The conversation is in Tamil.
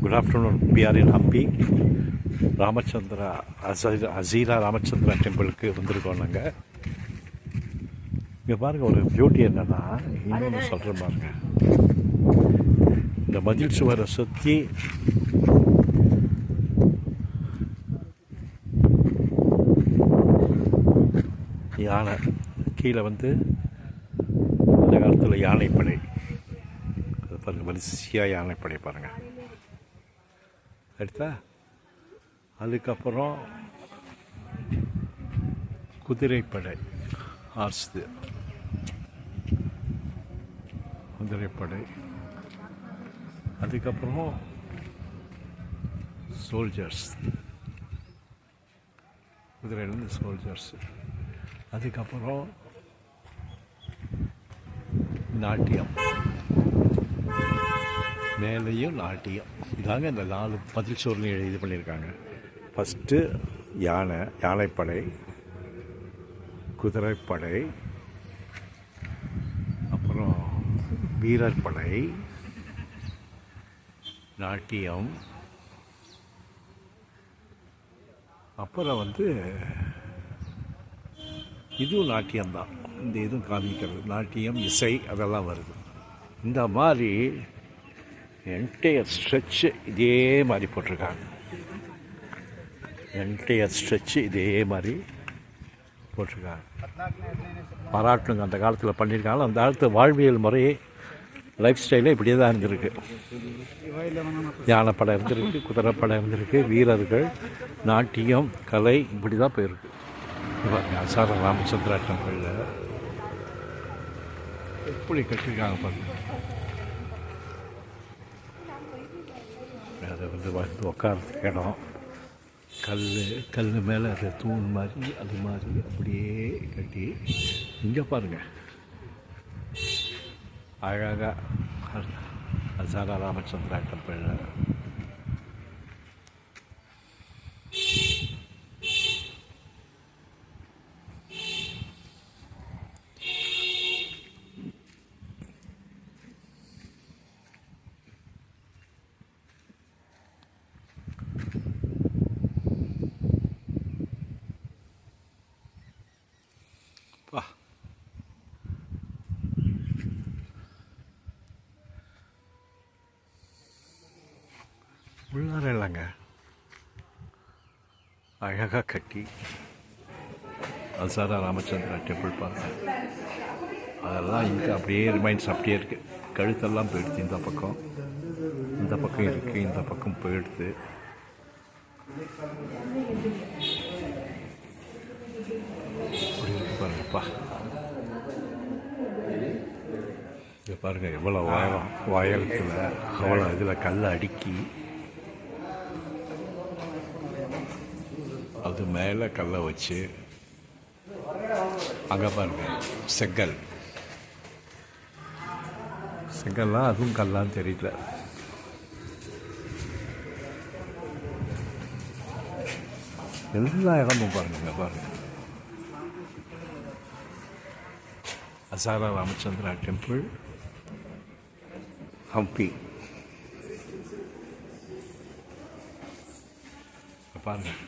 Good afternoon. We are in Hampi. Ramachandra Aseera Ramachandra டெம்பிளுக்கு வந்திருக்கோம் நாங்கள். இங்கே பாருங்கள், ஒரு பியூட்டி என்னென்னா, இன்னொன்று சொல்கிறேன் பாருங்க. இந்த மதில் சுவரை சுற்றி யானை கீழே வந்து அந்த காலத்தில் யானைப்படை, அது பாருங்கள், வரிசையாக யானைப்படை பாருங்கள். அடுத்தா அதுக்கப்புறம் குதிரைப்படை, ஹார்ஸ் குதிரைப்படை, அதுக்கப்புறம் சோல்ஜர்ஸ், குதிரையிலேருந்து சோல்ஜர்ஸ், அதுக்கப்புறம் நாட்டியம், மேலேயும் நாட்டியம். இதாங்க இந்த 4 பதில் சோர்லையும் இது பண்ணியிருக்காங்க. ஃபஸ்ட்டு யானைப்படை, குதிரைப்படை, அப்புறம் வீரர் படை, நாட்டியம், அப்புறம் வந்து இதுவும் நாட்டியம்தான். இந்த இதுவும் காமிக்கிறது நாட்டியம், இசை அதெல்லாம் வருது. இந்த மாதிரி என்டையர் ஸ்ட்ரெச்சு இதே மாதிரி போட்டிருக்காங்க. என்டையர் ஸ்ட்ரெச்சு இதே மாதிரி போட்டிருக்காங்க. பாராட்டணுங்க, அந்த காலத்தில் பண்ணியிருக்காங்க. அந்த காலத்து வாழ்வியல் முறையே, லைஃப் ஸ்டைலே இப்படியே தான் இருந்திருக்கு. யானைப்படம் இருந்திருக்கு, குதிரைப்படம் இருந்திருக்கு, வீரர்கள், நாட்டியம், கலை, இப்படி தான் போயிருக்கு. அசார ராமச்சந்திரா டெம்பிளில் எப்படி கட்டியிருக்காங்க பாருங்க. அதை வந்து உட்காரத்துக்கு இடம், கல் மேலே அது தூண் மாதிரி, அது மாதிரி அப்படியே கட்டி. இங்கே பாருங்கள், அழகாக அசாரா ராமச்சந்திரா டெம்பிளில் உள்ளார இல்லைங்க, அழகாக கட்டி அசாரா ராமச்சந்திரா டெம்பிள் பாருங்க. அதெல்லாம் இங்கே அப்படியே ரிமைண்ட்ஸ் அப்படியே இருக்குது. கழுத்தெல்லாம் போயிடுது. இந்த பக்கம் இருக்குது, இந்த பக்கம் போயிடுது. அப்படி இருக்கு பாருங்கப்பா. இங்கே பாருங்கள், எவ்வளோ உயரத்தில் அவ்வளோ இதில் கல்லை அடுக்கி, அது மேலே கல்லை வச்சு, அங்கே பாருங்கள் செங்கல்லாம், அதுவும் கல்லான்னு தெரியல. எல்லா இடமும் பாருங்க. பாருங்கள், அசாரா ராமச்சந்திரா டெம்பிள், ஹம்பி. பாருங்கள்.